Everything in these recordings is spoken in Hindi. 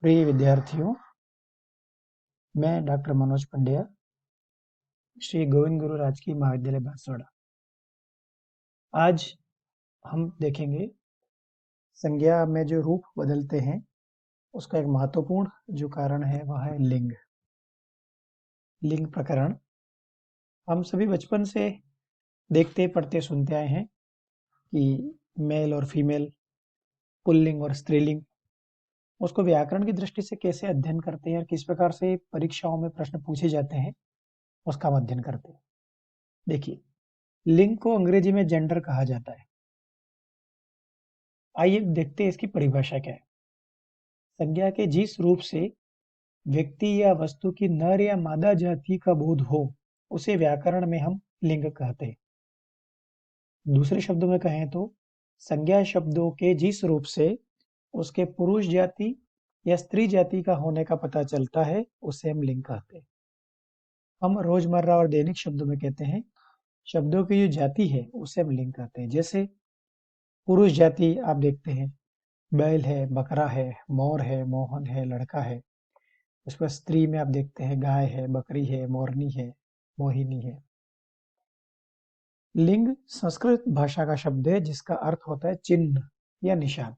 प्रिय विद्यार्थियों, मैं डॉक्टर मनोज पंड्या, श्री गोविंद गुरु राजकीय महाविद्यालय बांसवाड़ा। आज हम देखेंगे संज्ञा में जो रूप बदलते हैं उसका एक महत्वपूर्ण जो कारण है वह है लिंग। लिंग प्रकरण हम सभी बचपन से देखते पढ़ते सुनते आए हैं कि मेल और फीमेल, पुल्लिंग और स्त्रीलिंग, उसको व्याकरण की दृष्टि से कैसे अध्ययन करते हैं और किस प्रकार से परीक्षाओं में प्रश्न पूछे जाते हैं उसका हम अध्ययन करते हैं। देखिए, लिंग को अंग्रेजी में जेंडर कहा जाता है। आइए देखते हैं इसकी परिभाषा क्या है। संज्ञा के जिस रूप से व्यक्ति या वस्तु की नर या मादा जाति का बोध हो उसे व्याकरण में हम लिंग कहते हैं। दूसरे शब्दों में कहें तो संज्ञा शब्दों के जिस रूप से उसके पुरुष जाति या स्त्री जाति का होने का पता चलता है उसे हम लिंग कहते हैं। हम रोजमर्रा और दैनिक शब्दों में कहते हैं शब्दों की जो जाति है उसे हम लिंग कहते हैं। जैसे पुरुष जाति आप देखते हैं, बैल है, बकरा है, मोर है, मोहन है, लड़का है। उसके बाद स्त्री में आप देखते हैं गाय है, बकरी है, मोरनी है, मोहिनी है। लिंग संस्कृत भाषा का शब्द है जिसका अर्थ होता है चिन्ह या निशान।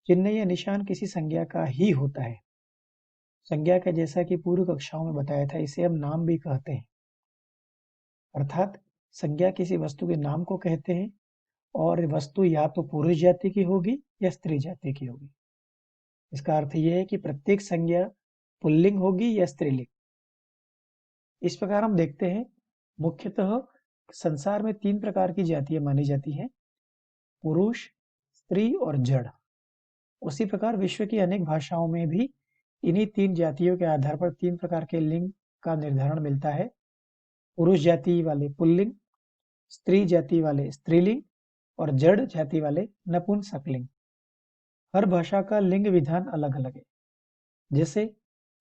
चिन्ह या निशान किसी संज्ञा का ही होता है। संज्ञा का जैसा कि पूर्व कक्षाओं में बताया था इसे हम नाम भी कहते हैं। अर्थात संज्ञा किसी वस्तु के नाम को कहते हैं और वस्तु या तो पुरुष जाति की होगी या स्त्री जाति की होगी। इसका अर्थ यह है कि प्रत्येक संज्ञा पुल्लिंग होगी या स्त्रीलिंग। इस प्रकार हम देखते हैं मुख्यतः संसार में 3 प्रकार की जातियां मानी जाती हैं: पुरुष, स्त्री और जड़। उसी प्रकार विश्व की अनेक भाषाओं में भी इन्हीं 3 जातियों के आधार पर 3 प्रकार के लिंग का निर्धारण मिलता है: पुरुष जाति वाले पुल्लिंग, स्त्री जाति वाले स्त्रीलिंग और जड़ जाति वाले नपुंसकलिंग। हर भाषा का लिंग विधान अलग अलग है। जैसे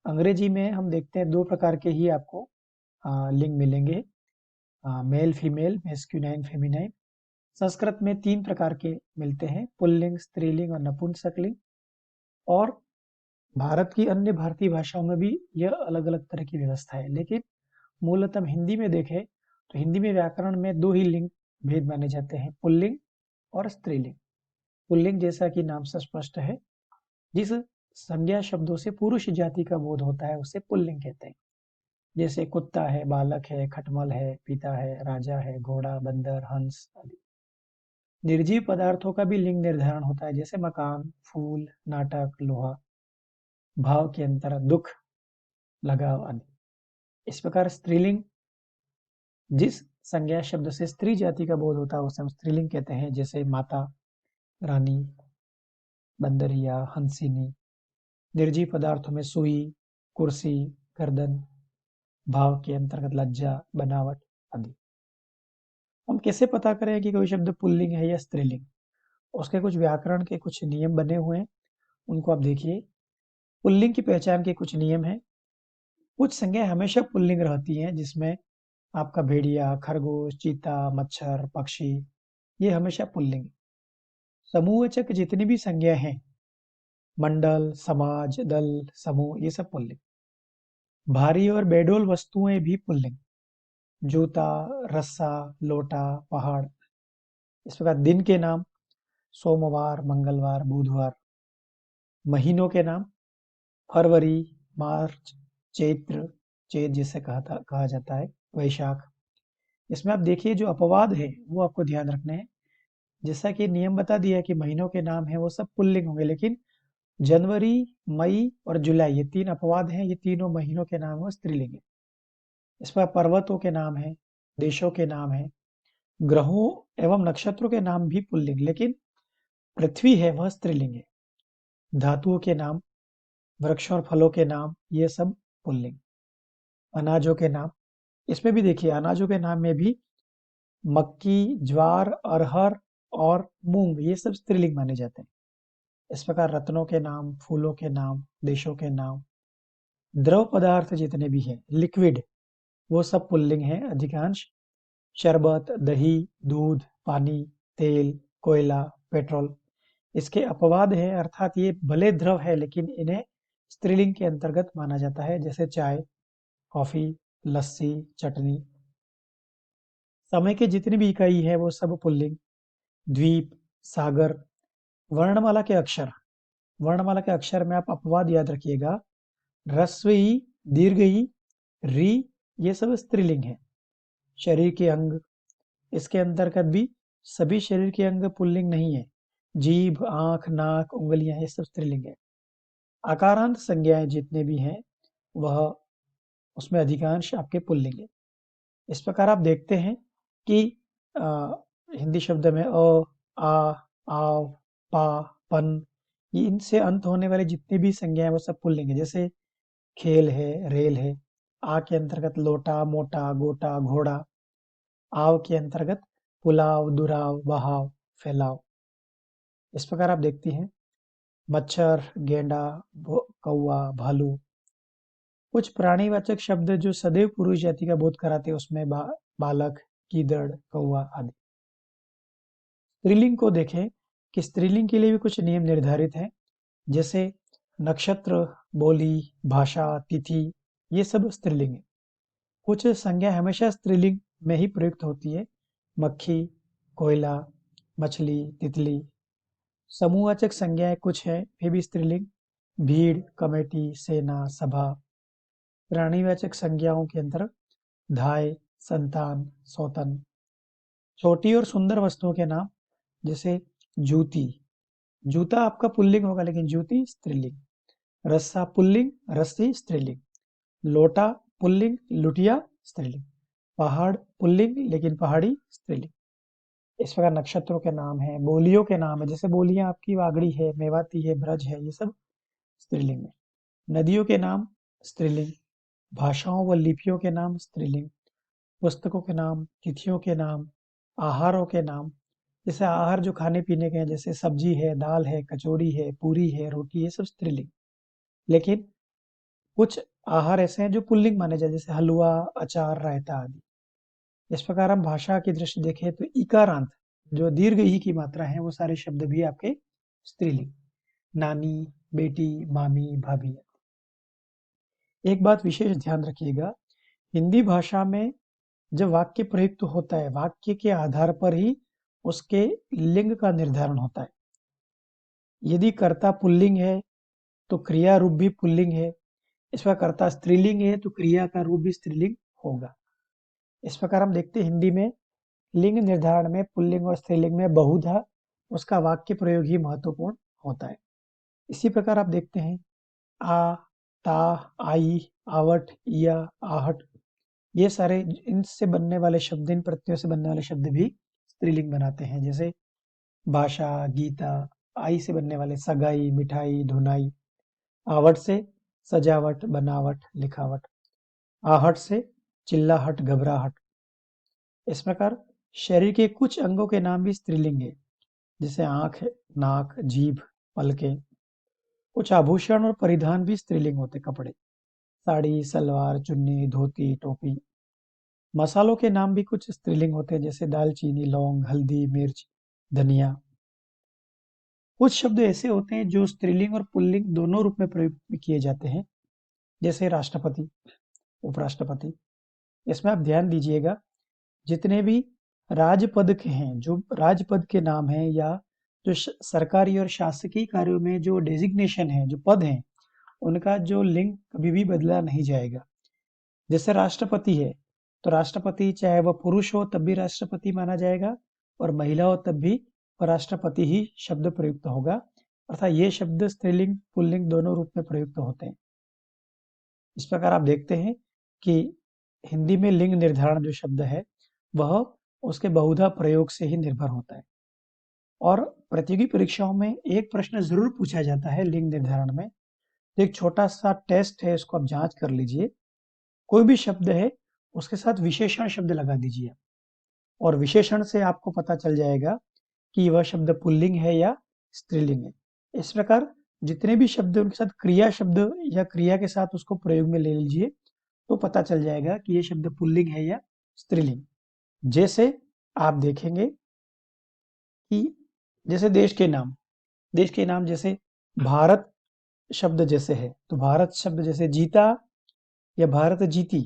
अंग्रेजी में हम देखते हैं 2 प्रकार के ही आपको लिंग मिलेंगे, male female, masculine feminine. Sanskrit में 3 प्रकार के मिलते हैं: पुल्लिंग, स्त्रीलिंग और नपुंसकलिंग। और भारत की अन्य भारतीय भाषाओं में भी यह अलग अलग तरह की व्यवस्था है। लेकिन मूलतः हम हिंदी में देखें तो हिंदी में व्याकरण में 2 ही लिंग भेद माने जाते हैं: पुल्लिंग और स्त्रीलिंग। पुल्लिंग जैसा कि नाम से स्पष्ट है, जिस संज्ञा शब्दों से पुरुष जाति का बोध होता है उसे पुल्लिंग कहते हैं। जैसे कुत्ता है, बालक है, खटमल है, पिता है, राजा है, घोड़ा, बंदर, हंस आदि। निर्जीव पदार्थों का भी लिंग निर्धारण होता है, जैसे मकान, फूल, नाटक, लोहा। भाव के अंतर, दुख, लगाव आदि। इस प्रकार स्त्रीलिंग जिस संज्ञा शब्द से स्त्री जाति का बोध होता है उसे हम स्त्रीलिंग कहते हैं, जैसे माता, रानी, बंदरिया, हंसिनी। निर्जीव पदार्थों में सुई, कुर्सी, गर्दन। भाव के अंतर्गत लज्जा, बनावट आदि। हम कैसे पता करें कि कोई शब्द पुल्लिंग है या स्त्रीलिंग? उसके कुछ व्याकरण के कुछ नियम बने हुए हैं, उनको आप देखिए। पुल्लिंग की पहचान के कुछ नियम हैं। कुछ संज्ञाएं हमेशा पुल्लिंग रहती हैं, जिसमें आपका भेड़िया, खरगोश, चीता, मच्छर, पक्षी, ये हमेशा पुल्लिंग। समूहवाचक जितनी भी संज्ञा हैं, मंडल, समाज, दल, समूह, ये सब पुल्लिंग। भारी और बेडोल वस्तुएं भी पुल्लिंग: जूता, रस्सा, लोटा, पहाड़। इस प्रकार दिन के नाम: सोमवार, मंगलवार, बुधवार। महीनों के नाम: फरवरी, मार्च, चैत्र, चैत जिसे कहा जाता है, वैशाख। इसमें आप देखिए जो अपवाद है वो आपको ध्यान रखने हैं। जैसा कि नियम बता दिया है कि महीनों के नाम है वो सब पुल्लिंग होंगे, लेकिन जनवरी, मई और जुलाई ये 3 अपवाद हैं, ये तीनों महीनों के नाम वो स्त्रीलिंग है। इसमें पर्वतों के नाम है, देशों के नाम है, ग्रहों एवं नक्षत्रों के नाम भी पुल्लिंग, लेकिन पृथ्वी है वह स्त्रीलिंग है। धातुओं के नाम, वृक्षों और फलों के नाम, ये सब पुल्लिंग। अनाजों के नाम, इसमें भी देखिए अनाजों के नाम में भी मक्की, ज्वार, अरहर और मूंग ये सब स्त्रीलिंग माने जाते हैं। इस प्रकार रत्नों के नाम, फूलों के नाम, देशों के नाम, द्रव पदार्थ जितने भी हैं, लिक्विड, वो सब पुल्लिंग हैं अधिकांश। शरबत, दही, दूध, पानी, तेल, कोयला, पेट्रोल, इसके अपवाद है, अर्थात ये भले द्रव है लेकिन इन्हें स्त्रीलिंग के अंतर्गत माना जाता है, जैसे चाय, कॉफी, लस्सी, चटनी। समय की जितनी भी इकाई है वो सब पुल्लिंग। द्वीप, सागर। वर्णमाला के अक्षर, वर्णमाला के अक्षर में आप अपवाद याद रखिएगा। ह्रस्व ई, दीर्घ ई, री, ये सब स्त्रीलिंग है। शरीर के अंग, इसके अंतर्गत भी सभी शरीर के अंग पुल्लिंग नहीं है। जीभ, आंख, नाक, उंगलियां, ये सब स्त्रीलिंग है। आकारांत संज्ञाएं जितने भी हैं वह उसमें अधिकांश आपके पुल्लिंग है। इस प्रकार आप देखते हैं कि अ, हिंदी शब्द में आ, आव, पा, पन, ये इनसे अंत होने वाले जितनी भी संज्ञाएं वो सब पुल्लिंग है। जैसे खेल है, रेल है। आ के अंतर्गत लोटा, मोटा, गोटा, घोड़ा। आव के अंतर्गत पुलाव, दुराव, बहाव, फैलाव। इस प्रकार आप देखती हैं मच्छर, गेंडा, कौवा, भालू। कुछ प्राणीवाचक शब्द जो सदैव पुरुष जाति का बोध कराते हैं उसमें बालक, गीदड़, कौवा आदि। स्त्रीलिंग को देखें कि स्त्रीलिंग के लिए भी कुछ नियम निर्धारित हैं, जैसे नक्षत्र, बोली, भाषा, तिथि, ये सब स्त्रीलिंग है। कुछ संज्ञा हमेशा स्त्रीलिंग में ही प्रयुक्त होती है। मक्खी, कोयला, मछली, तितली। समूहवाचक संज्ञाएं कुछ है फिर भी स्त्रीलिंग। भीड़, कमेटी, सेना, सभा। प्राणीवाचक संज्ञाओं के अंदर धाय, संतान, सौतन। छोटी और सुंदर वस्तुओं के नाम, जैसे जूती। जूता आपका पुल्लिंग होगा लेकिन जूती स्त्रीलिंग। रस्सा पुल्लिंग, रस्सी स्त्रीलिंग। लोटा पुल्लिंग, लुटिया स्त्रीलिंग। पहाड़ पुल्लिंग लेकिन पहाड़ी स्त्रीलिंग। इस प्रकार नक्षत्रों के नाम है, बोलियों के नाम है, जैसे बोलियां आपकी वागड़ी है, मेवाती है, ब्रज है, ये सब स्त्रीलिंग में। नदियों के नाम स्त्रीलिंग। भाषाओं व लिपियों के नाम स्त्रीलिंग। पुस्तकों के नाम, तिथियों के नाम, आहारों के नाम। जैसे आहार जो खाने पीने के हैं, जैसे सब्जी है, दाल है, कचौड़ी है, पूरी है, रोटी, ये सब स्त्रीलिंग। लेकिन कुछ आहार ऐसे हैं जो पुल्लिंग माने जाए, जैसे हलवा, अचार, रायता आदि। इस प्रकार हम भाषा की दृष्टि देखें तो इकारांत जो दीर्घ ई की मात्रा है वो सारे शब्द भी आपके स्त्रीलिंग। नानी, बेटी, मामी, भाभी। एक बात विशेष ध्यान रखिएगा, हिंदी भाषा में जब वाक्य प्रयुक्त होता है, वाक्य के आधार पर ही उसके लिंग का निर्धारण होता है। यदि कर्ता पुल्लिंग है तो क्रिया रूप भी पुल्लिंग है। इसका कर्ता स्त्रीलिंग है तो क्रिया का रूप भी स्त्रीलिंग होगा। इस प्रकार हम देखते हैं हिंदी में लिंग निर्धारण में पुल्लिंग और स्त्रीलिंग में बहुधा उसका वाक्य प्रयोग ही महत्वपूर्ण होता है। इसी प्रकार आप देखते हैं आ, ता, आई, आवट, या, आहट, ये सारे इनसे बनने वाले शब्द, इन प्रत्ययों से बनने वाले शब्द भी स्त्रीलिंग बनाते हैं। जैसे भाषा, गीता। आई से बनने वाले सगाई, मिठाई, धुनाई। आवट से सजावट, बनावट, लिखावट। आहट से चिल्लाहट, घबराहट। इस प्रकार शरीर के कुछ अंगों के नाम भी स्त्रीलिंग है, जैसे आंख, नाक, जीभ, पलकें। कुछ आभूषण और परिधान भी स्त्रीलिंग होते, कपड़े, साड़ी, सलवार, चुन्नी, धोती, टोपी। मसालों के नाम भी कुछ स्त्रीलिंग होते हैं, जैसे दालचीनी, लौंग, हल्दी, मिर्च, धनिया। कुछ शब्द ऐसे होते हैं जो स्त्रीलिंग और पुल्लिंग दोनों रूप में प्रयोग किए जाते हैं, जैसे राष्ट्रपति, उपराष्ट्रपति। इसमें आप ध्यान दीजिएगा, जितने भी राजपद के हैं, जो राजपद के नाम हैं, या जो सरकारी और शासकीय कार्यों में जो डेजिग्नेशन है, जो पद हैं, उनका जो लिंग कभी भी बदला नहीं जाएगा। जैसे राष्ट्रपति है तो राष्ट्रपति चाहे वह पुरुष हो तब भी राष्ट्रपति माना जाएगा, और महिला हो तब भी राष्ट्रपति ही शब्द प्रयुक्त होगा। अर्थात ये शब्द स्त्रीलिंग पुल्लिंग दोनों रूप में प्रयुक्त होते हैं। इस प्रकार आप देखते हैं कि हिंदी में लिंग निर्धारण जो शब्द है वह उसके बहुधा प्रयोग से ही निर्भर होता है। और प्रतियोगी परीक्षाओं में एक प्रश्न जरूर पूछा जाता है लिंग निर्धारण में। तो एक छोटा सा टेस्ट है, इसको आप जांच कर लीजिए। कोई भी शब्द है उसके साथ विशेषण शब्द लगा दीजिए, और विशेषण से आपको पता चल जाएगा कि वह शब्द पुल्लिंग है या स्त्रीलिंग है। इस प्रकार जितने भी शब्द उनके साथ क्रिया शब्द या क्रिया के साथ उसको प्रयोग में ले लीजिए तो पता चल जाएगा कि ये शब्द पुल्लिंग है या स्त्रीलिंग। जैसे आप देखेंगे कि जैसे देश के नाम, देश के नाम जैसे भारत शब्द जैसे है, तो भारत शब्द जैसे जीता या भारत जीती,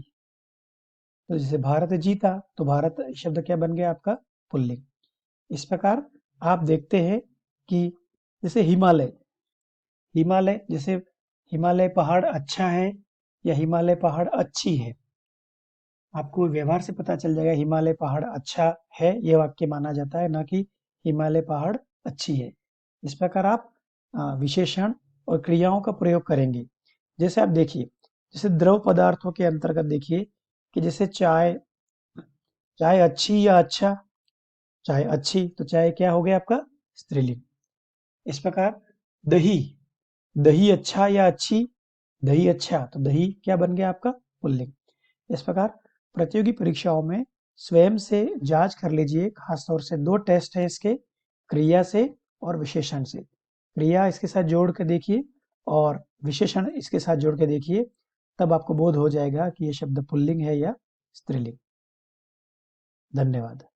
तो जैसे भारत जीता तो भारत शब्द क्या बन गया आपका? पुल्लिंग। इस प्रकार आप देखते हैं कि जैसे हिमालय, हिमालय जैसे हिमालय पहाड़ अच्छा है या हिमालय पहाड़ अच्छी है, आपको व्यवहार से पता चल जाएगा हिमालय पहाड़ अच्छा है, ये वाक्य माना जाता है, ना कि हिमालय पहाड़ अच्छी है। इस प्रकार आप विशेषण और क्रियाओं का प्रयोग करेंगे। जैसे आप देखिए, जैसे द्रव पदार्थों के अंतर्गत देखिए कि जैसे चाय, चाय अच्छी या अच्छा? चाय अच्छी, तो चाय क्या हो गया आपका? स्त्रीलिंग। इस प्रकार दही, दही अच्छा या अच्छी? दही अच्छा, तो दही क्या बन गया आपका? पुल्लिंग। इस प्रकार प्रतियोगी परीक्षाओं में स्वयं से जांच कर लीजिए, खासतौर से 2 टेस्ट है इसके, क्रिया से और विशेषण से। क्रिया इसके साथ जोड़ के देखिए और विशेषण इसके साथ जोड़ के देखिए, तब आपको बोध हो जाएगा कि ये शब्द पुल्लिंग है या स्त्रीलिंग। धन्यवाद।